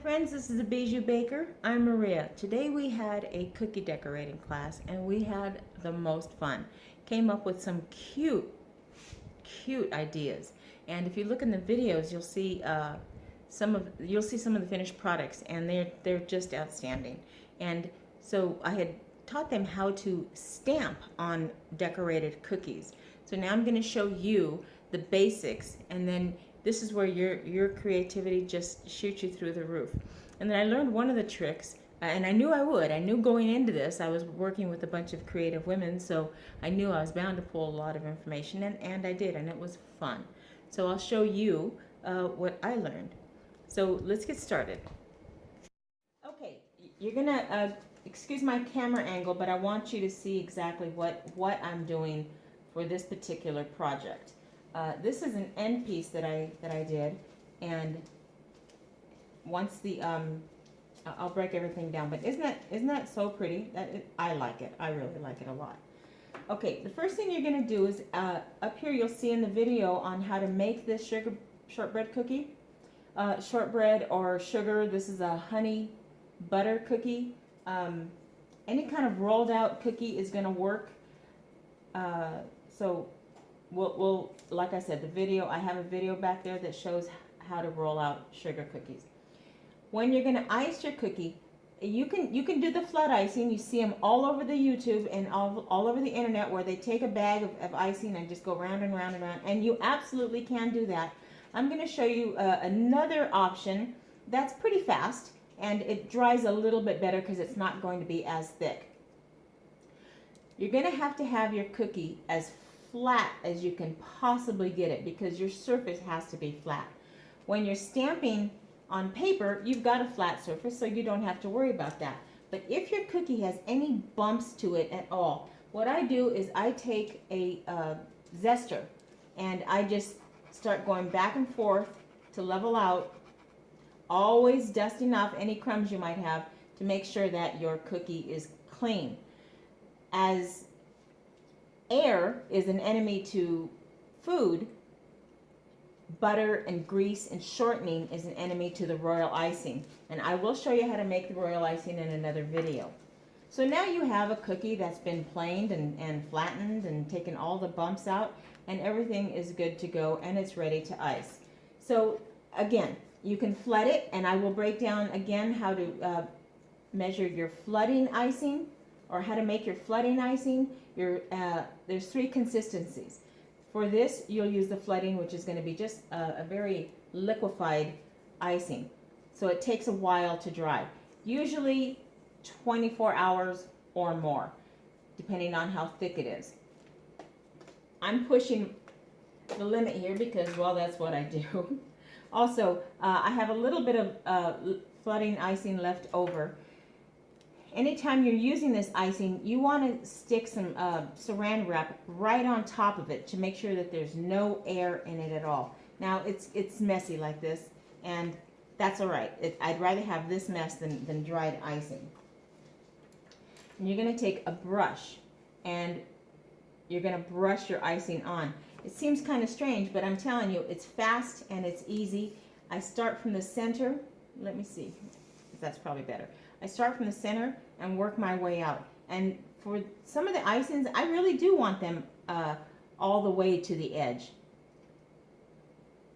friends, this is a Bijou Baker. I'm Maria. Today we had a cookie decorating class and we had the most fun. Came up with some cute ideas. And if you look in the videos, you'll see some of the finished products, and they're just outstanding. And so I had taught them how to stamp on decorated cookies. So now I'm going to show you the basics, and then this is where your creativity just shoots you through the roof. And then I learned one of the tricks, and I knew I would. I knew going into this, I was working with a bunch of creative women, so I knew I was bound to pull a lot of information, and I did, and it was fun. So I'll show you what I learned. So let's get started. Okay, you're gonna excuse my camera angle, but I want you to see exactly what I'm doing for this particular project. This is an end piece that I did, and once the I'll break everything down. But isn't that so pretty? I like it. I really like it a lot. Okay, the first thing you're gonna do is up here you'll see in the video on how to make this shortbread cookie. Shortbread or sugar. This is a honey butter cookie. Any kind of rolled out cookie is gonna work. So we'll like I said, I have a video back there that shows how to roll out sugar cookies. When you're going to ice your cookie, you can do the flood icing. You see them all over the YouTube and all over the internet, where they take a bag of icing and just go round and round and round, and you absolutely can do that. I'm going to show you another option that's pretty fast, and it dries a little bit better because it's not going to be as thick. You're going to have your cookie as flat as you can possibly get it, because your surface has to be flat. When you're stamping on paper, you've got a flat surface, so you don't have to worry about that. But if your cookie has any bumps to it at all, what I do is I take a zester and I just start going back and forth to level out, always dusting off any crumbs you might have to make sure that your cookie is clean. As air is an enemy to food, butter and grease and shortening is an enemy to the royal icing. And I will show you how to make the royal icing in another video. So now you have a cookie that's been planed and flattened and taken all the bumps out, and everything is good to go, and it's ready to ice. So again, you can flood it, and I will break down again how to measure your flooding icing, or how to make your flooding icing. There's 3 consistencies. For this, you'll use the flooding, which is going to be just a very liquefied icing. So it takes a while to dry, usually 24 hours or more, depending on how thick it is. I'm pushing the limit here because, well, that's what I do. Also, I have a little bit of flooding icing left over. Anytime you're using this icing, you want to stick some saran wrap right on top of it to make sure that there's no air in it at all. Now, it's messy like this, and that's all right. I'd rather have this mess than dried icing. And you're going to take a brush, and you're going to brush your icing on. It seems kind of strange, but I'm telling you, it's fast and it's easy. I start from the center. Let me see if that's probably better. I start from the center and work my way out. And for some of the icings, I really do want them all the way to the edge.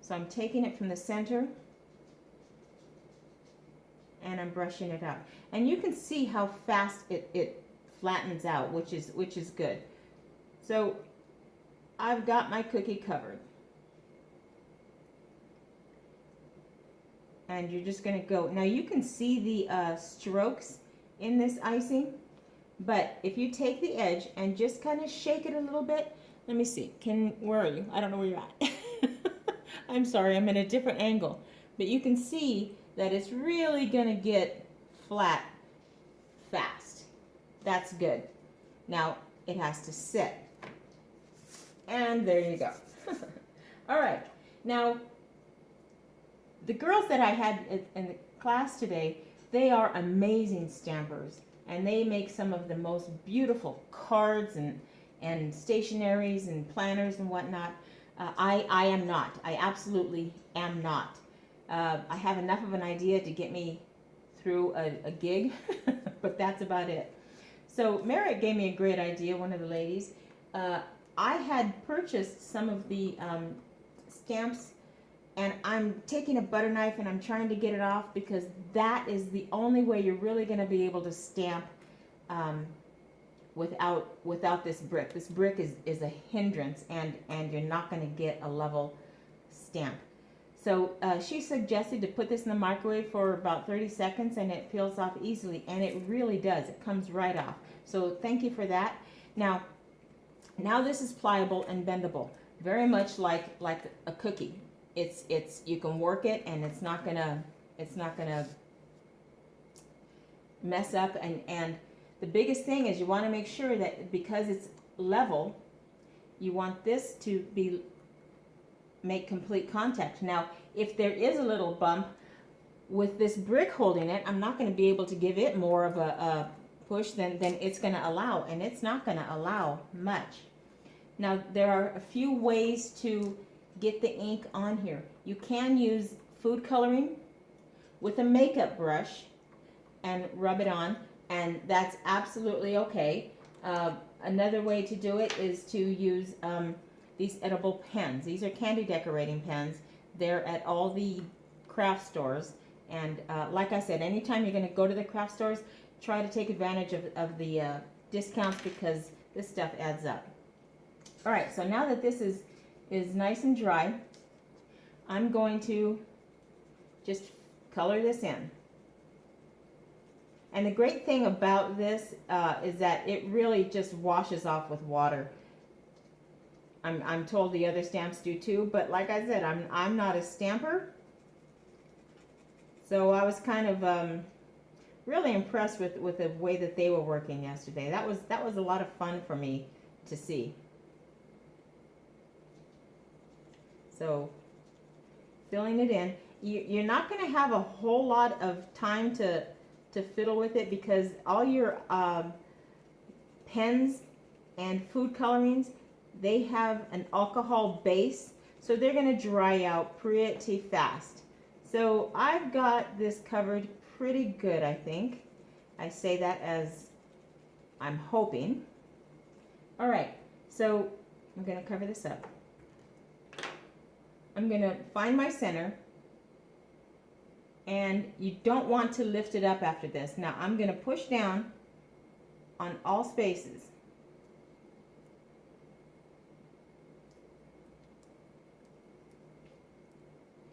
So I'm taking it from the center and I'm brushing it out. And you can see how fast it flattens out, which is good. So I've got my cookie covered. And you're just going to go. Now you can see the strokes in this icing, but if you take the edge and just kind of shake it a little bit, let me see. Where are you? I don't know where you're at. I'm sorry, I'm in a different angle. But you can see that it's really going to get flat fast. That's good. Now it has to sit. And there you go. All right. Now, the girls that I had in the class today, they are amazing stampers, and they make some of the most beautiful cards and stationaries and planners and whatnot. I am not. I absolutely am not. I have enough of an idea to get me through a gig, but that's about it. So Merritt gave me a great idea, one of the ladies. I had purchased some of the stamps, and I'm taking a butter knife and I'm trying to get it off, because that is the only way you're really going to be able to stamp without this brick. This brick is a hindrance, and you're not going to get a level stamp. So she suggested to put this in the microwave for about 30 seconds and it peels off easily, and it really does. It comes right off. So thank you for that. Now this is pliable and bendable, very much like a cookie. It's you can work it, and it's not gonna mess up. And the biggest thing is you want to make sure that because it's level, you want this to make complete contact. Now, if there is a little bump with this brick holding it, I'm not going to be able to give it more of a push than it's going to allow, and it's not going to allow much. Now, there are a few ways to get the ink on here. You can use food coloring with a makeup brush and rub it on, and that's absolutely okay. Another way to do it is to use these edible pens. These are candy decorating pens. They're at all the craft stores, and like I said, anytime you're going to go to the craft stores, try to take advantage of the discounts, because this stuff adds up. All right, so now that this is nice and dry, I'm going to just color this in. And the great thing about this is that it really just washes off with water. I'm told the other stamps do too, but like I said, I'm not a stamper, so I was kind of really impressed with the way that they were working yesterday. That was a lot of fun for me to see. So filling it in, you're not going to have a whole lot of time to fiddle with it, because all your pens and food colorings, they have an alcohol base, so they're going to dry out pretty fast. So I've got this covered pretty good, I think. I say that as I'm hoping. All right, so I'm going to cover this up. I'm going to find my center, and you don't want to lift it up after this. Now I'm going to push down on all spaces.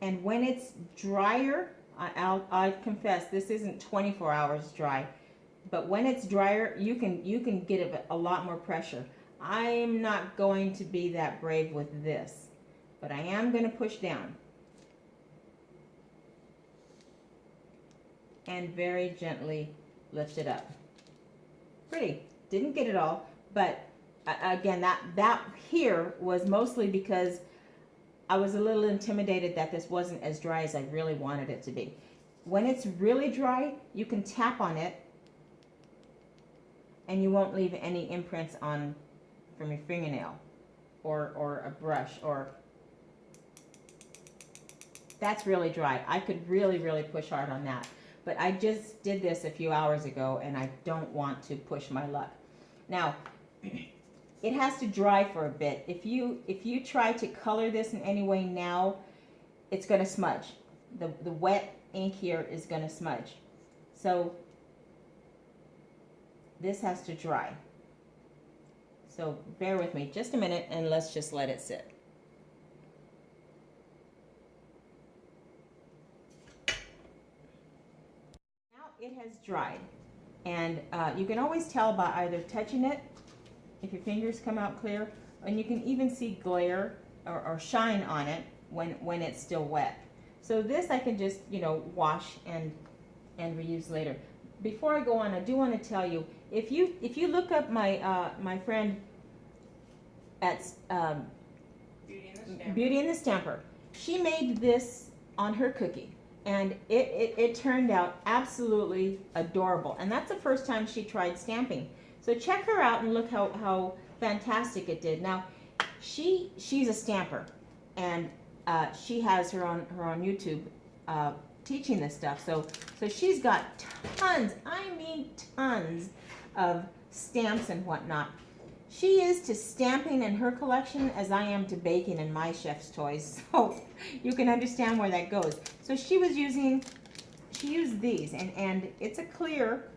And when it's drier, I confess this isn't 24 hours dry, but when it's drier, you can get a lot more pressure. I'm not going to be that brave with this, but I am going to push down and very gently lift it up. Pretty. Didn't get it all, but again, that here was mostly because I was a little intimidated that this wasn't as dry as I really wanted it to be. When it's really dry, you can tap on it and you won't leave any imprints on from your fingernail or a brush, or that's really dry. I could really push hard on that. But I just did this a few hours ago, and I don't want to push my luck. Now, it has to dry for a bit. If you try to color this in any way now, it's going to smudge. The wet ink here is going to smudge. So this has to dry. So bear with me just a minute, and let's just let it sit. Now it has dried, and you can always tell by either touching it, if your fingers come out clear, and you can even see glare or shine on it when it's still wet. So this I can just, wash and reuse later. Before I go on, I do want to tell you, if you look up my my friend at Beauty and the Stamper, she made this on her cookie, and it turned out absolutely adorable. And that's the first time she tried stamping. So check her out and look how fantastic it did. Now, she's a stamper, and she has her on YouTube teaching this stuff. So she's got tons, I mean tons of stamps and whatnot. She is to stamping in her collection as I am to baking in my chef's toys. So you can understand where that goes. So she used these, and it's a clear,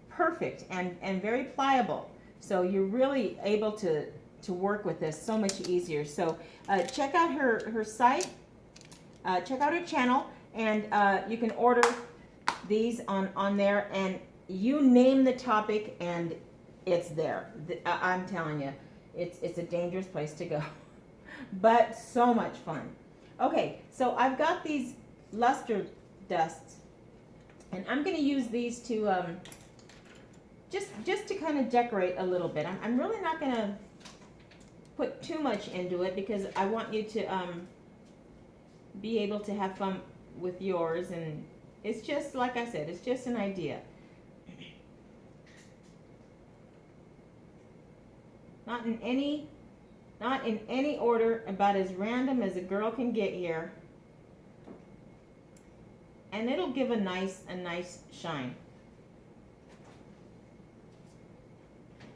perfect, and very pliable. So you're really able to work with this so much easier. So check out her site, check out her channel, and you can order these on there, and you name the topic and it's there. I'm telling you, it's a dangerous place to go, but so much fun. Okay, so I've got these luster dusts, and I'm going to use these to just to kind of decorate a little bit. I'm really not going to put too much into it because I want you to be able to have fun with yours, and it's just like I said, it's just an idea. Not in any order, about as random as a girl can get here. And it'll give a nice shine.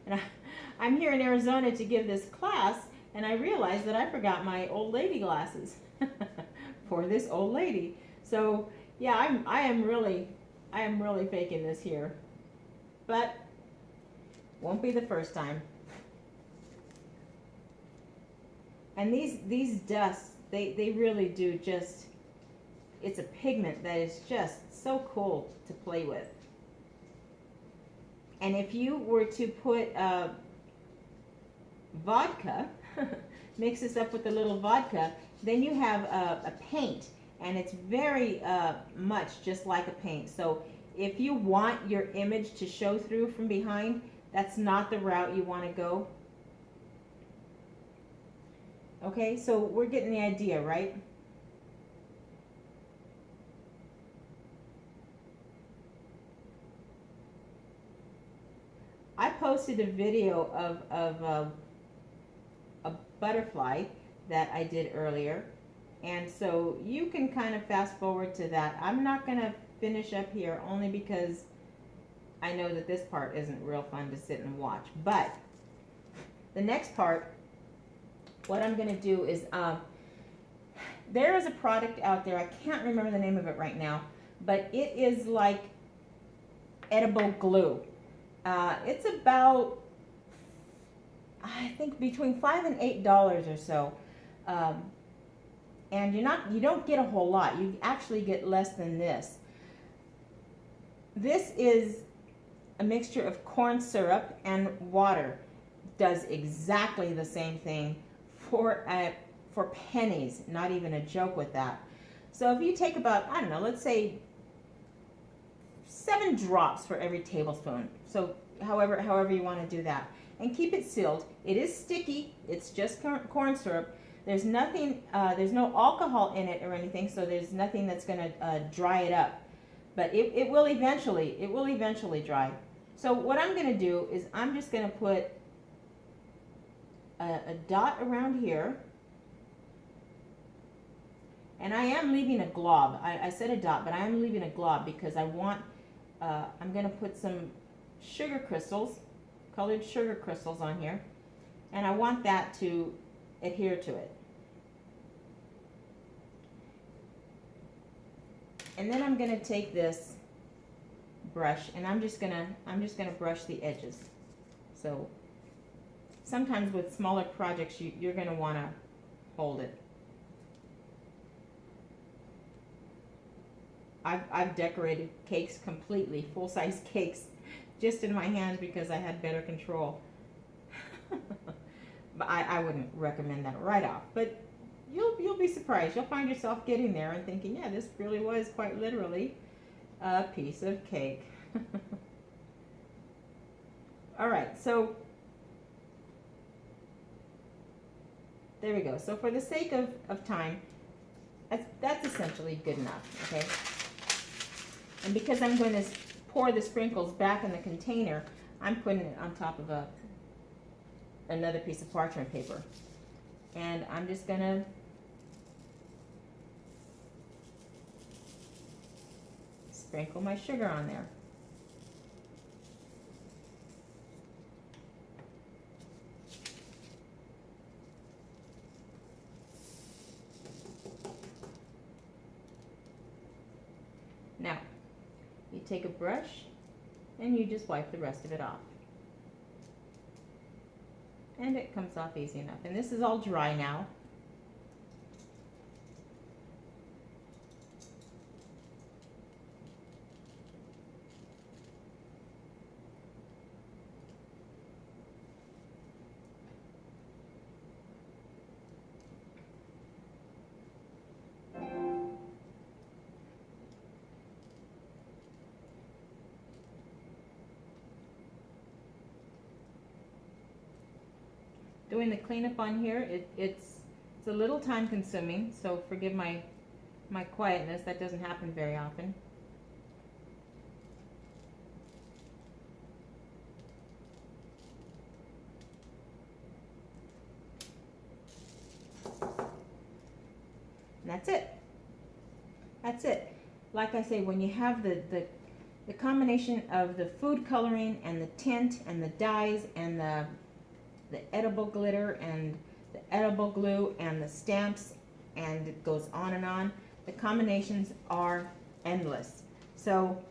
And I'm here in Arizona to give this class, and I realized that I forgot my old lady glasses for this old lady. So yeah, I am really faking this here, but won't be the first time. And these dusts, they really do just, it's a pigment that is just so cool to play with. And if you were to put vodka, mix this up with a little vodka, then you have a paint, and it's very much just like a paint. So if you want your image to show through from behind, that's not the route you want to go. Okay, so we're getting the idea, right? I posted a video of a butterfly that I did earlier, and so you can kind of fast forward to that. I'm not going to finish up here only because I know that this part isn't real fun to sit and watch. But the next part, what I'm going to do is, there is a product out there, I can't remember the name of it right now, but it is like edible glue. It's about, I think, between $5 and $8 or so. And you don't get a whole lot. You actually get less than this. This is a mixture of corn syrup and water. Does exactly the same thing for pennies. Not even a joke with that. So if you take about, I don't know, let's say 7 drops for every tablespoon. So however you want to do that. And keep it sealed. It is sticky. It's just corn syrup. There's nothing, there's no alcohol in it or anything, so there's nothing that's going to dry it up. But it will eventually dry. So what I'm going to do is I'm just going to put a dot around here. And I am leaving a glob. I said a dot, but I am leaving a glob because I want, I'm going to put some sugar crystals, colored sugar crystals on here. And I want that to adhere to it. And then I'm going to take this brush and I'm just going to brush the edges. So sometimes with smaller projects you're going to want to hold it. I've decorated cakes completely, full-size cakes, just in my hands because I had better control. But I wouldn't recommend that right off. But you'll be surprised. You'll find yourself getting there and thinking, yeah, this really was quite literally a piece of cake. All right, so there we go. So for the sake of time, that's essentially good enough, okay? And because I'm going to pour the sprinkles back in the container, I'm putting it on top of another piece of parchment paper. And I'm just going to sprinkle my sugar on there. Now, you take a brush and you just wipe the rest of it off. And it comes off easy enough. And this is all dry now. Doing the cleanup on here, it's a little time consuming, so forgive my quietness. That doesn't happen very often. And that's it. That's it. Like I say, when you have the combination of the food coloring and the tint and the dyes and the edible glitter and the edible glue and the stamps, and it goes on, the combinations are endless. So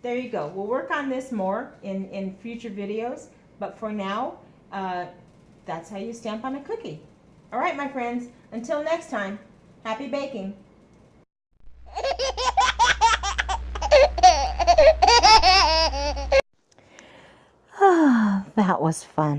there you go. We'll work on this more in future videos, but for now, that's how you stamp on a cookie. All right, my friends, until next time, happy baking. Ah, that was fun.